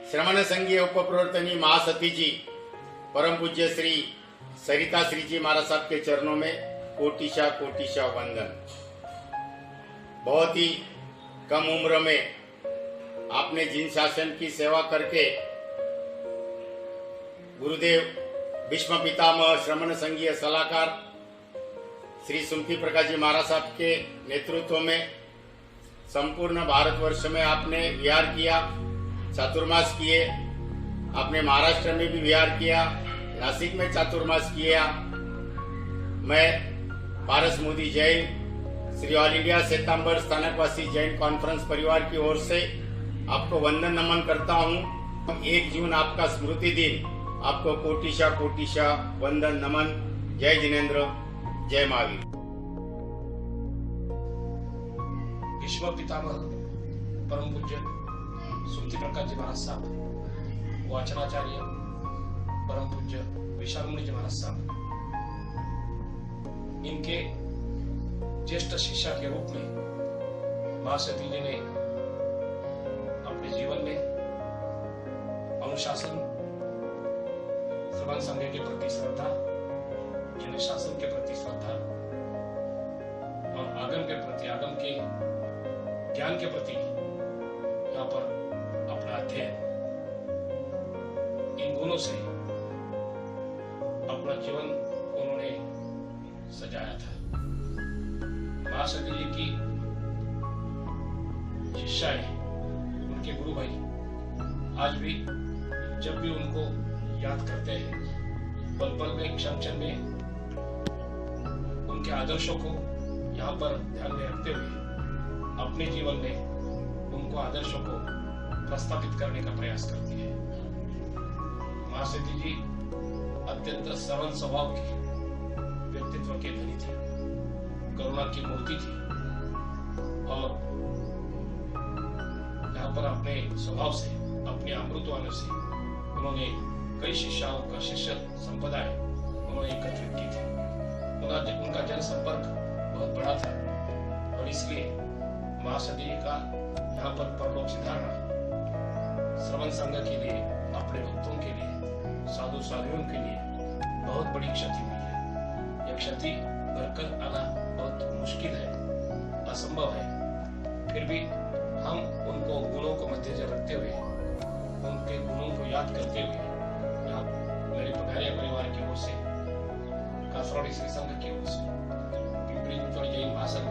श्रमण संघीय उपप्रवर्तनी महासती जी परम पूज्य श्री सरिता श्री जी महाराज साहब के चरणों में कोटिशा कोटिशा वंदन। बहुत ही कम उम्र में आपने जिन शासन की सेवा करके गुरुदेव भीष्म पितामह श्रमण संघीय सलाहकार श्री सुमति प्रकाश जी महाराज साहब के नेतृत्व में संपूर्ण भारतवर्ष में आपने विहार किया, चातुर्मास किए। आपने महाराष्ट्र में भी विहार किया, नासिक में चातुर्मास किया। मैं Paras Modi Jain Shri all India Shvetambar Sthanakvasi Jain conference परिवार की ओर से आपको वंदन नमन करता हूँ। 1 जून आपका स्मृति दिन, आपको कोटिशा कोटिशा वंदन नमन। जय जिनेन्द्र, जय महावीर। भीष्म पितामह परम पूज्य सुमति प्रकाश जी महाराज साहब, वाचनाचार्य परम पूज्य विशाल मुनि जी महाराज साहब, इनके ज्येष्ठ शिष्य के रूप में महासती जी ने अपने जीवन में अनुशासन, श्रवण संघ के प्रति श्रद्धा, जन शासन के प्रति श्रद्धा और आगम के प्रति, आगम के ज्ञान के प्रति यहाँ पर अपना अध्ययन, इन गुणों से अपना जीवन उन्होंने सजाया था। महासती जी की शिष्याएं, उनके गुरु भाई आज भी जब भी उनको याद करते हैं, पल पल में, क्षण क्षण में उनके आदर्शों को यहाँ पर ध्यान में रखते हुए अपने जीवन में उनको आदर्शों को प्रस्तावित करने का प्रयास करती है। महासती जी अत्यंत सरल स्वभाव की, व्यक्तित्व के धनी थी, करुणा की मूर्ति थी और यहाँ पर अपने स्वभाव से, अपने अमृतवाणी से उन्होंने कई शिष्यों का शिष्य संप्रदाय उन्होंने एकत्रित की थी। उनका जनसंपर्क बहुत बड़ा था और इसलिए महासती जी का यहाँ पर परलोक सिधारना श्रवण संघ के लिए, अपने भक्तों के लिए, साधु साधुओं के लिए बहुत बड़ी क्षति हुई है। यह क्षति भरकर आना बहुत मुश्किल है, असंभव है। फिर भी हम उनको गुणों को मद्देनजर रखते हुए, उनके गुणों को याद करते हुए, यहाँ मेरे पधारिया परिवार की ओर से, कासरवाड़ी श्री संघ की ओर से, पिंपरी चिंचवड़ जैन महासंघ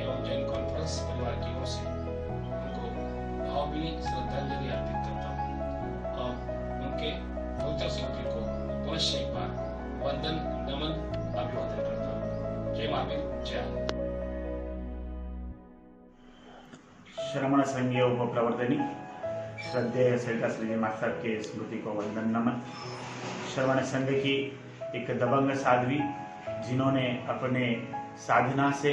एवं जैन कॉन्फ्रेंस परिवार की ओर से उनको भावभीनी श्रद्धांजलि अर्पित करता हूँ और उनके पवित्र स्मृति को पुनश्च एक बार वंदन नमन अभिवादन करता हूँ। जय महावीर, जय। श्रमण संघीय उपप्रवर्तनी श्रद्धेय सरिता श्री जी महाराज साहब के स्मृति को वंदन नमन। श्रवण संघ की एक दबंग साध्वी, जिन्होंने अपने साधना से,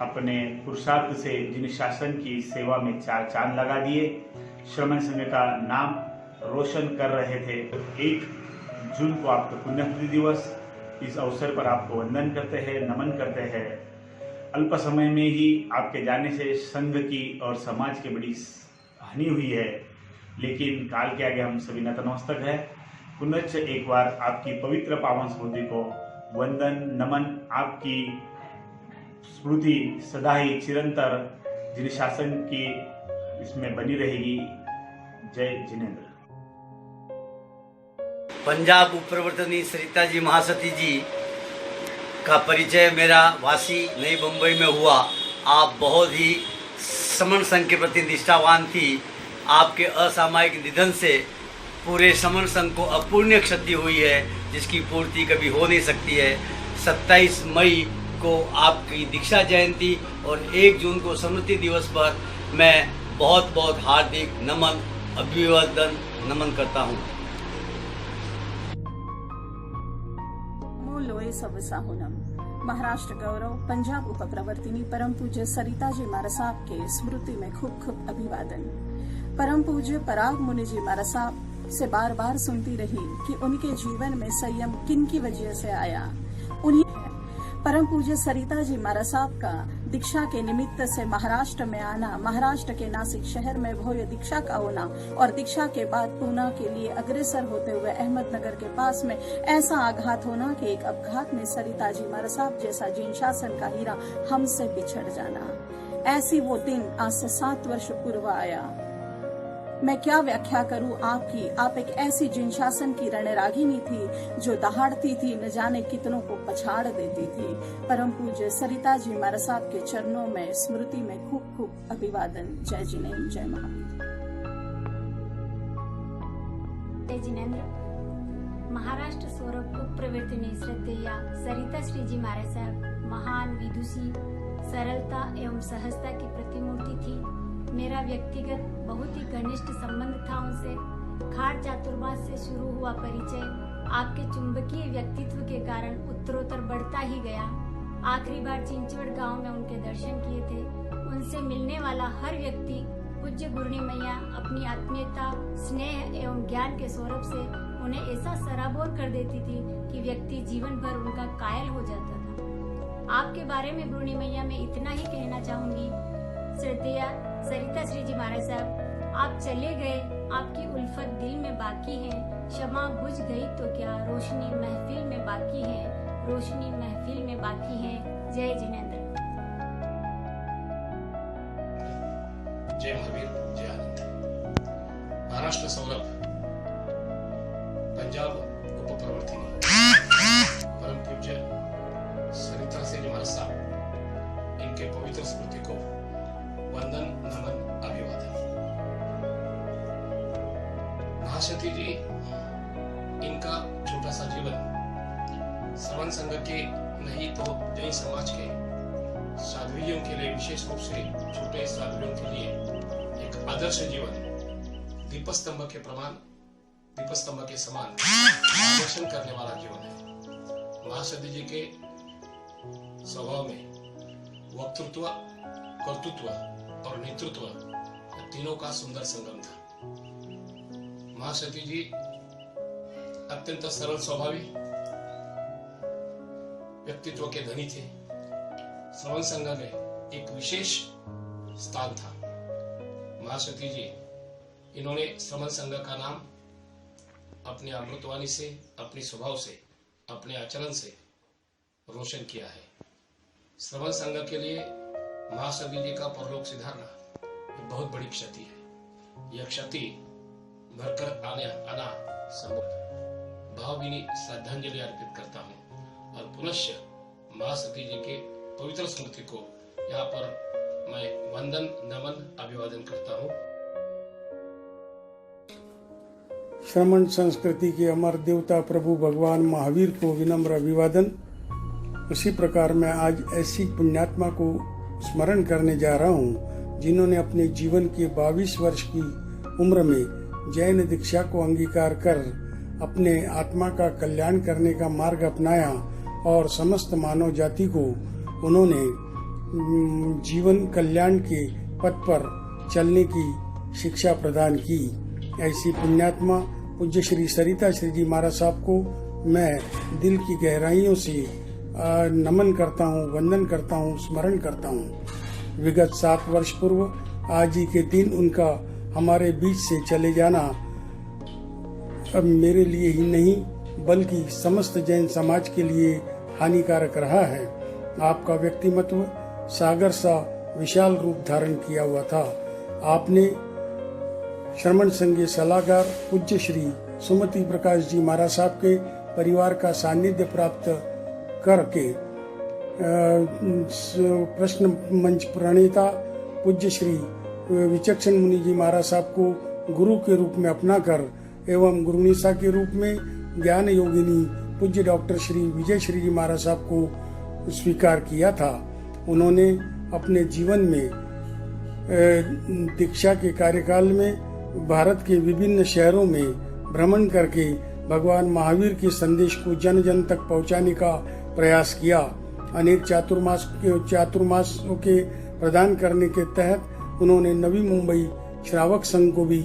अपने पुरुषार्थ से जिन शासन की सेवा में 4 चांद लगा दिए, श्रमण संघ का नाम रोशन कर रहे थे। 1 जून को आपका पुण्यतिथि दिवस, इस अवसर पर आपको वंदन करते हैं, नमन करते हैं। अल्प समय में ही आपके जाने से संघ की और समाज की बड़ी हानि हुई है, लेकिन काल के आगे हम सभी नतमस्तक है। पुनश्च एक बार आपकी पवित्र पावन स्मृति को वंदन नमन। आपकी स्मृति सदा ही चिरंतर जिन शासन की इसमें बनी रहेगी। जय जिनेन्द्र। पंजाब उपप्रवर्तनी सरिता जी महासती जी का परिचय मेरा वासी नई मुंबई में हुआ। आप बहुत ही श्रमण संघ के प्रति निष्ठावान थी। आपके असामयिक निधन से पूरे श्रमण संघ को अपूर्णीय क्षति हुई है, जिसकी पूर्ति कभी हो नहीं सकती है। 27 मई को आपकी दीक्षा जयंती और 1 जून को स्मृति दिवस पर मैं बहुत बहुत हार्दिक नमन, अभिवादन नमन करता हूँ। लोए सब साहुनम महाराष्ट्र गौरव पंजाब उपप्रवर्तिनी परम पूज्य सरिता जी महाराज साहब के स्मृति में खूब खूब अभिवादन। परम पूज्य पराग मुनि जी महाराज साहब से बार बार सुनती रही कि उनके जीवन में संयम किन की वजह से आया। उन्हीं परम पूज्य सरिता जी महाराज साहब का दीक्षा के निमित्त से महाराष्ट्र में आना, महाराष्ट्र के नासिक शहर में भव्य दीक्षा का होना और दीक्षा के बाद पूना के लिए अग्रसर होते हुए अहमदनगर के पास में ऐसा आघात होना कि एक अपघात में सरिता जी मारसाब जैसा जिनशासन का हीरा हमसे बिछड़ जाना। ऐसी वो दिन आज से 7 वर्ष पूर्व आया। मैं क्या व्याख्या करूं आपकी। आप एक ऐसी जिनशासन की रणरागिनी थी जो दहाड़ती थी, न जाने कितनों को पछाड़ देती थी। परम पूज्य सरिता जी मारसाब के चरणों में स्मृति में खूब खूब अभिवादन। जय जिनेन्द्र, जय महावीर। जय जिनेन्द्र। महाराष्ट्र सौरभ उपप्रवर्तनी श्रद्धेय सरिता श्रीजी मारसाब महान विदुषी, सरलता एवं सहजता की प्रतिमूर्ति थी। मेरा व्यक्तिगत बहुत ही घनिष्ठ संबंध था उनसे। खाड़ चातुर्मास से शुरू हुआ परिचय आपके चुंबकीय व्यक्तित्व के कारण उत्तरोत्तर बढ़ता ही गया। आखिरी बार चिंचवड़ गांव में उनके दर्शन किए थे। उनसे मिलने वाला हर व्यक्ति पूज्य गुरुनी मैया अपनी आत्मीयता, स्नेह एवं ज्ञान के सौरभ से उन्हें ऐसा सराबोर कर देती थी कि व्यक्ति जीवन भर उनका कायल हो जाता था। आपके बारे में गुरुनी मैया मैं इतना ही कहना चाहूंगी। श्रद्धेय सरिता श्रीजी मारसाब, आप चले गए, आपकी उल्फत दिल में बाकी है। क्षमा बुझ गई तो क्या, रोशनी महफिल में बाकी है, रोशनी महफिल में बाकी है। जय जिनेन्द्र। जय महावीर, जय आनंद। महाराष्ट्र सौरभ, पंजाब उपप्रवर्तनी परम पूज्य सरिता श्रीजी मारसाब, इनके पवित्र स्मृति को वंदन, नमन, अभिवादन। महासती जी, इनका छोटा सा जीवन श्रवण संघ के नहीं तो जैन समाज के साध्वियों के लिए, विशेष रूप से छोटे साध्वियों के लिए एक आदर्श जीवन, दीपस्तंभ के समान मार्गदर्शन करने वाला जीवन है। महासती जी के स्वभाव में वक्तृत्व, कर्तृत्व और नेतृत्व तीनों का सुंदर संगम था। महासती जी अत्यंत सरल स्वभावी व्यक्तित्व के धनी थे। श्रवण संघ में एक विशेष स्थान था। महासती जी, इन्होंने श्रवण संघ का नाम अपनी अमृतवाणी से, अपने स्वभाव से, अपने आचरण से रोशन किया है। श्रवण संघ के लिए महासती जी का परलोक सिधारना बहुत बड़ी क्षति है। यह क्षति भरकर आना संभव। भावभीनी श्रद्धांजलि अर्पित करता हूँ और पुनश्च महासती जी के पवित्र स्मृति को यहाँ पर मैं वंदन, नमन, अभिवादन करता हूँ। श्रमण संस्कृति के अमर देवता प्रभु भगवान महावीर को विनम्र अभिवादन। उसी प्रकार मैं आज ऐसी पुण्यात्मा को स्मरण करने जा रहा हूँ जिन्होंने अपने जीवन के 22 वर्ष की उम्र में जैन दीक्षा को अंगीकार कर अपने आत्मा का कल्याण करने का मार्ग अपनाया और समस्त मानव जाति को उन्होंने जीवन कल्याण के पथ पर चलने की शिक्षा प्रदान की। ऐसी पुण्यात्मा पूज्य श्री सरिता श्रीजी मारसाब को मैं दिल की गहराइयों से नमन करता हूँ, वंदन करता हूँ, स्मरण करता हूँ। विगत 7 वर्ष पूर्व आज ही के दिन उनका हमारे बीच से चले जाना अब मेरे लिए ही नहीं बल्कि समस्त जैन समाज के लिए हानिकारक रहा है। आपका व्यक्तिमत्व सागर सा विशाल रूप धारण किया हुआ था। आपने श्रमण संघीय सलाहकार पूज्य श्री सुमति प्रकाश जी मारसाब के परिवार का सानिध्य प्राप्त करके प्रश्न मंच प्रणेता पूज्य श्री विचक्षण मुनि जी मारसाब को गुरु के रूप में अपनाकर एवं गुरुनिसा के रूप में ज्ञान योगिनी पूज्य डॉक्टर श्री विजय श्री जी मारसाब को स्वीकार किया था। उन्होंने अपने जीवन में दीक्षा के कार्यकाल में भारत के विभिन्न शहरों में भ्रमण करके भगवान महावीर के संदेश को जन जन तक पहुंचाने का प्रयास किया। अनेक चातुर्मासों के प्रदान करने के तहत उन्होंने नवी मुंबई श्रावक संघ को भी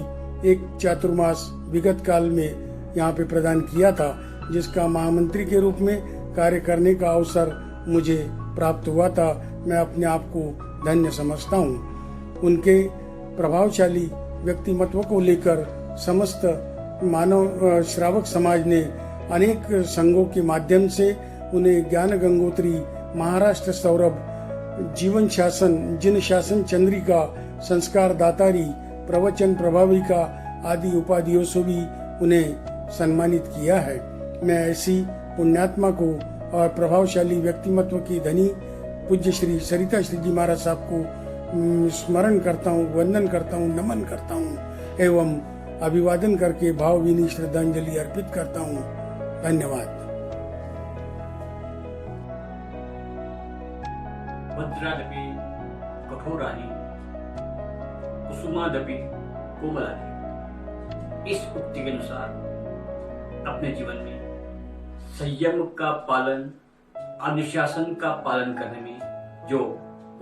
एक चातुर्मास विगत काल में यहाँ पे प्रदान किया था, जिसका महामंत्री के रूप में कार्य करने का अवसर मुझे प्राप्त हुआ था। मैं अपने आप को धन्य समझता हूँ। उनके प्रभावशाली व्यक्तिमत्व को लेकर समस्त मानव श्रावक समाज ने अनेक संघों के माध्यम से उन्हें ज्ञान गंगोत्री, महाराष्ट्र सौरभ, जीवन शासन, जिन शासन चंद्रिका, संस्कार दातारी, प्रवचन प्रभाविका आदि उपाधियों से भी उन्हें सम्मानित किया है। मैं ऐसी पुण्यात्मा को और प्रभावशाली व्यक्तिमत्व की धनी पूज्य श्री सरिता श्री जी महाराज साहब को स्मरण करता हूँ, वंदन करता हूँ, नमन करता हूँ एवं अभिवादन करके भावभीनी श्रद्धांजलि अर्पित करता हूँ। धन्यवाद। वज्रादपि कठोरानि कुसुमादपि कोमलानि। इस उक्ति के अनुसार अपने जीवन में संयम का पालन, अनुशासन का पालन करने में जो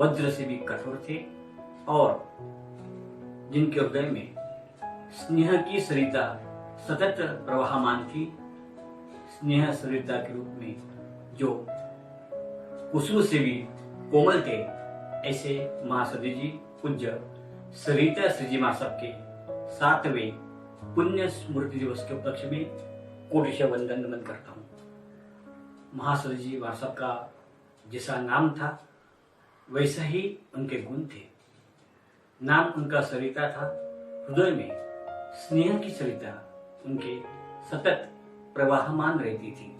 वज्र से भी कठोर थे और जिनके हृदय में स्नेह की सरिता सतत प्रवाहमान थी, स्नेह सरिता के रूप में जो कुसुम से भी कोमल थे, ऐसे महासती जी पूज्य सरिता श्री जी महाराज के 7वें पुण्य स्मृति दिवस के उपलक्ष्य में कोटिशः वंदन नमन करता हूँ। महासती जी महाराज का जैसा नाम था वैसा ही उनके गुण थे। नाम उनका सरिता था, हृदय में स्नेह की सरिता उनके सतत प्रवाहमान रहती थी।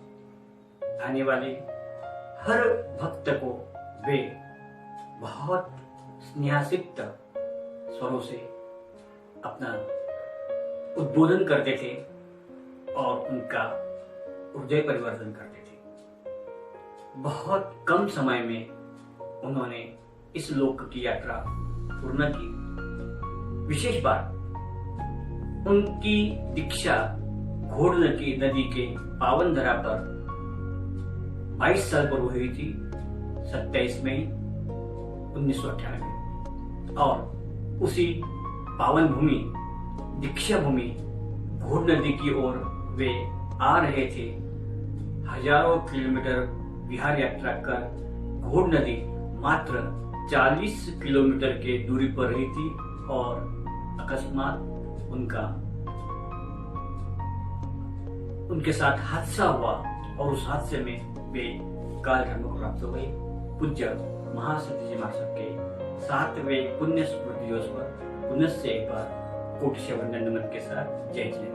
आने वाले हर भक्त को वे बहुत स्नेहासिक्त स्वरों से अपना उद्बोधन करते थे और उनका हृदय परिवर्तन करते थे। बहुत कम समय में उन्होंने इस लोक की यात्रा पूर्ण की। विशेष बात, उनकी दीक्षा घोड़ नदी के पावन धरा पर 22 साल पर हुई थी, 27 मई 1998 और उसी पावन भूमि, दीक्षा भूमि घोड़ नदी की ओर वे आ रहे थे। हजारों किलोमीटर विहार यात्रा कर घोड़ नदी मात्र 40 किलोमीटर के दूरी पर रही थी और अकस्मात उनके साथ हादसा हुआ और उस हादसे में वे काल धर्म को प्राप्त हो गए। पूज्य महासती जी महाराज के 7वें पुण्य स्मृति दिवस पर पुनः से एक बार कोटिशः वंदन नमन के साथ जय जय।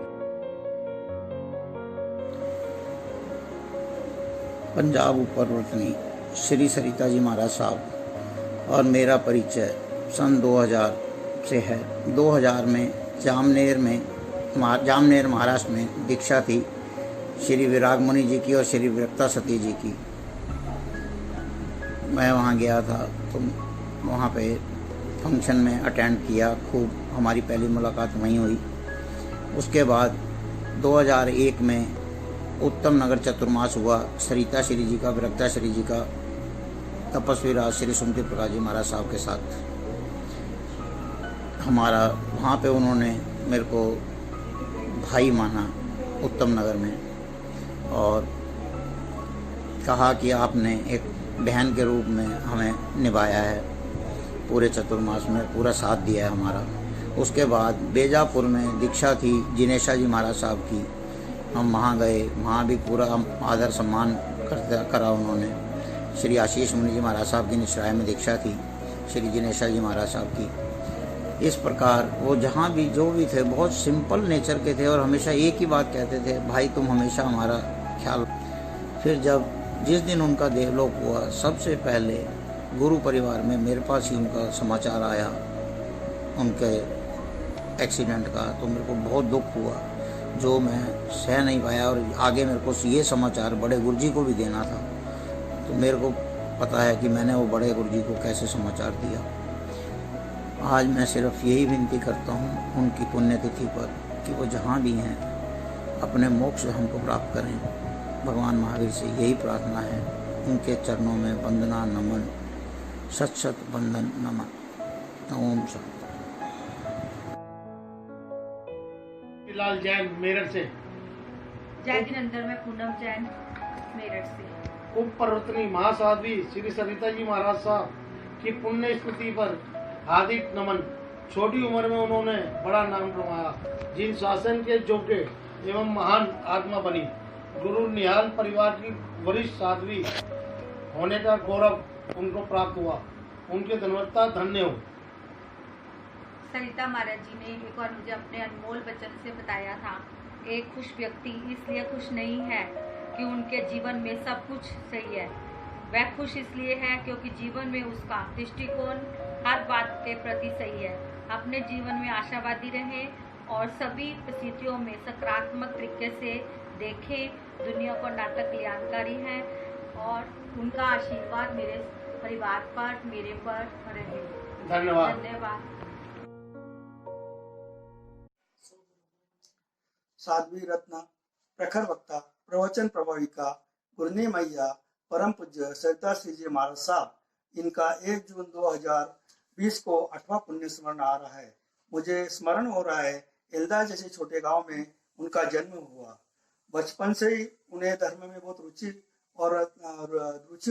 पंजाब उपप्रवर्तनी श्री सरिता जी महाराज साहब और मेरा परिचय सन 2000 से है। 2000 में जामनेर महाराष्ट्र में दीक्षा थी श्री विराग मुनि जी की और श्री विरक्ता सती जी की। मैं वहाँ गया था तो वहाँ पे फंक्शन में अटेंड किया, खूब हमारी पहली मुलाकात वहीं हुई। उसके बाद 2001 में उत्तम नगर चतुर्मास हुआ सरिता श्री जी का, विरक्ता श्री जी का तपस्वी राज श्री सुमति प्रकाश जी महाराज साहब के साथ हमारा वहाँ पे उन्होंने मेरे को भाई माना उत्तम नगर में और कहा कि आपने एक बहन के रूप में हमें निभाया है, पूरे चतुर्मास में पूरा साथ दिया है हमारा। उसके बाद बेजापुर में दीक्षा थी जिनेशा जी महाराज साहब की, हम वहाँ गए, वहाँ भी पूरा आदर सम्मान करा उन्होंने। श्री आशीष मुनि जी महाराज साहब की निश्राय में दीक्षा थी श्री जिनेशा जी महाराज साहब की। इस प्रकार वो जहाँ भी जो भी थे बहुत सिंपल नेचर के थे और हमेशा एक ही बात कहते थे, भाई तुम हमेशा हमारा ख्याल। फिर जब जिस दिन उनका देवलोक हुआ, सबसे पहले गुरु परिवार में मेरे पास ही उनका समाचार आया उनके एक्सीडेंट का, तो मेरे को बहुत दुख हुआ जो मैं सह नहीं पाया। और आगे मेरे को ये समाचार बड़े गुरु जी को भी देना था, तो मेरे को पता है कि मैंने वो बड़े गुरु जी को कैसे समाचार दिया। आज मैं सिर्फ यही विनती करता हूँ उनकी पुण्यतिथि पर कि वो जहाँ भी हैं अपने मोक्ष हमको प्राप्त करें। भगवान महावीर से यही प्रार्थना है, उनके चरणों में वंदना नमन, सत सत वंदन नमन। ओम शांति। लाल जैन मेरठ से। जय जिनेंद्र, मैं पूनम जैन मेरठ से। उप प्रवर्तनी महासाध्वी श्री सरिता जी महाराज साहब की पुण्य स्मृति पर हार्दिक नमन। छोटी उम्र में उन्होंने बड़ा नाम कमाया, जिन शासन के योग्य एवं महान आत्मा बनी। गुरु निहाल परिवार की वरिष्ठ साध्वी होने का गौरव उनको प्राप्त हुआ। उनके धन्यवाद धन्य हो। सरिता महाराज जी ने एक बार मुझे अपने अनमोल वचन से बताया था, एक खुश व्यक्ति इसलिए खुश नहीं है कि उनके जीवन में सब कुछ सही है, वह खुश इसलिए है क्योंकि जीवन में उसका दृष्टिकोण हर बात के प्रति सही है। अपने जीवन में आशावादी रहें और सभी परिस्थितियों में सकारात्मक तरीके से देखें। दुनिया को नाटक कल्याणकारी है और उनका आशीर्वाद मेरे परिवार पर, मेरे पर रहे। धन्यवाद। साध्वी रत्न, प्रखर वक्ता, प्रवचन प्रभाविका, गुरनी मैया, परम पूज्य सरिता श्री जी महाराज साहब, इनका 1 जून 2020 को 8वां पुण्य स्मरण आ रहा है। मुझे स्मरण हो रहा है एल्दा जैसे छोटे गांव में उनका जन्म हुआ। बचपन से ही उन्हें धर्म में बहुत रुचि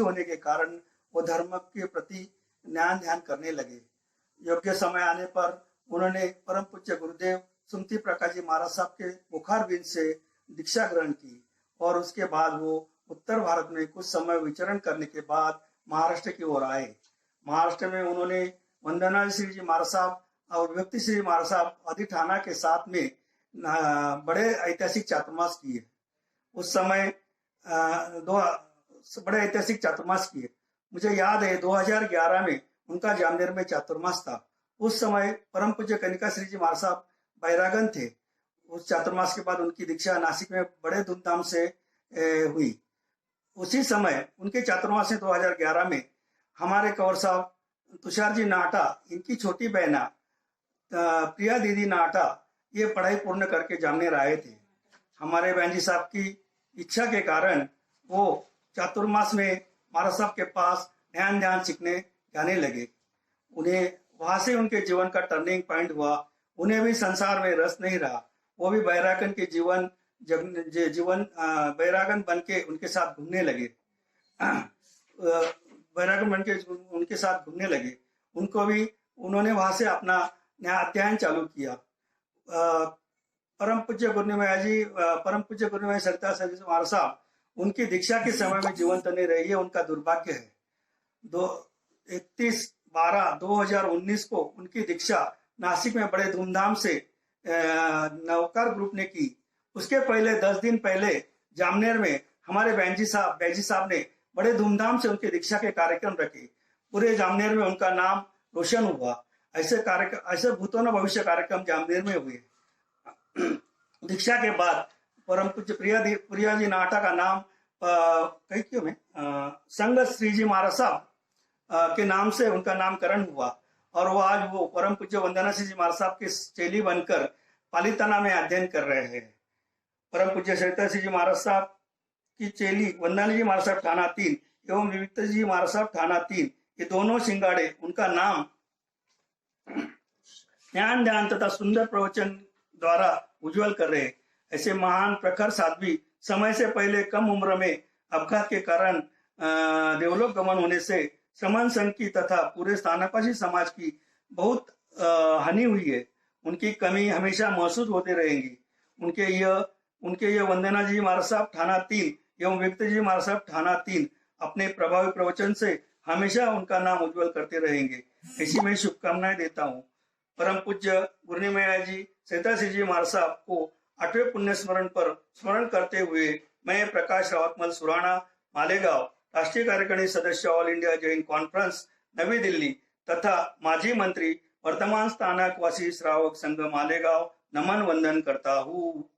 होने के कारण वो धर्म के प्रति ध्यान करने लगे। योग्य समय आने पर उन्होंने परम पूज्य गुरुदेव सुमति प्रकाश जी महाराज साहब के मुखारबिंद से दीक्षा ग्रहण की और उसके बाद वो उत्तर भारत में कुछ समय विचरण करने के बाद महाराष्ट्र की ओर आए। महाराष्ट्र में उन्होंने वंदना श्री जी महाराज साहब और विभक्ति श्री महाराज साहब आदि ठाना के साथ में बड़े ऐतिहासिक चातुर्मास किए। उस समय बड़े ऐतिहासिक चातुर्मास किए। मुझे याद है 2011 में उनका जामनेर में चातुर्मास था। उस समय परम पूज्य कनिका श्री जी महाराज साहब बैरागन थे। उस चातुर्मास के बाद उनकी दीक्षा नासिक में बड़े धूमधाम से हुई। उसी समय उनके चातुर्मास में 2011 में हमारे कंवर साहब तुषार जी नाटा, इनकी छोटी बहना प्रिया दीदी नाटा, ये पढ़ाई पूर्ण करके जामनेर आए थे। हमारे बहन जी साहब की इच्छा के कारण वो चातुर्मास में महाराज साहब के पास ध्यान सीखने जाने लगे। उन्हें वहां से उनके जीवन का टर्निंग पॉइंट हुआ। उन्हें भी संसार में रस नहीं रहा। वो भी बैरागन के जीवन बैरागन बन के उनके साथ घूमने लगे। बैरागन बन के उनके साथ घूमने लगे। उनको भी उन्होंने वहां से अपना अध्ययन चालू किया। परम पूज्य गुरुनिमय सरिता श्री जी महाराज साहब उनकी दीक्षा के समय में जीवंत नहीं रहे, ये उनका दुर्भाग्य है। 31/12/2019 को उनकी दीक्षा नासिक में बड़े धूमधाम से नवकार ग्रुप ने की। उसके पहले 10 दिन पहले जामनेर में हमारे बैजी साहब ने बड़े धूमधाम से उनकी दीक्षा के कार्यक्रम रखे। पूरे जामनेर में उनका नाम रोशन हुआ। ऐसे भूतो न भविष्य कार्यक्रम जामनेर में हुए। दीक्षा के बाद परम पूज्य प्रिया जी नाटा का नाम संग श्री जी महाराज साहब के नाम से उनका नामकरण हुआ और वो आज वो परम पूज्य वंदना श्री जी महाराज साहब के चेली बनकर पालिताना में अध्ययन कर रहे हैं। परम पूज्य सरिता श्री जी महाराज साहब की चेली वंदना जी महाराज साहब ठाना 3 एवं विविक्ता जी महाराज साहब ठाना 3, ये दोनों सिंगाड़े उनका नाम ध्यान तथा सुंदर प्रवचन द्वारा उज्जवल कर रहे। ऐसे महान प्रखर साध्वी समय से पहले कम उम्र में अपघात के कारण देवलोक गमन होने से श्रमण संघ की तथा पूरे स्थानकवासी समाज की बहुत हानि हुई है। उनकी कमी हमेशा महसूस होते रहेंगी। उनके यह वंदना जी महाराज साहब ठाना 3 एवं विविक्ता जी महाराज साहब ठाना 3 अपने प्रभावी प्रवचन से हमेशा उनका नाम उज्जवल करते रहेंगे। ऐसी मैं शुभकामनाएं देता हूँ। परम पूज्य गुरुनिमय जी सरिता श्री जी महाराज साहब को 8वें पुण्य स्मरण पर स्मरण करते हुए मैं प्रकाश रावतमल सुराणा, मालेगांव, राष्ट्रीय कार्यकारिणी सदस्य ऑल इंडिया जैन कॉन्फ्रेंस नवी दिल्ली तथा माजी मंत्री वर्तमान स्थानकवासी श्रावक संघ मालेगांव नमन वंदन करता हूँ।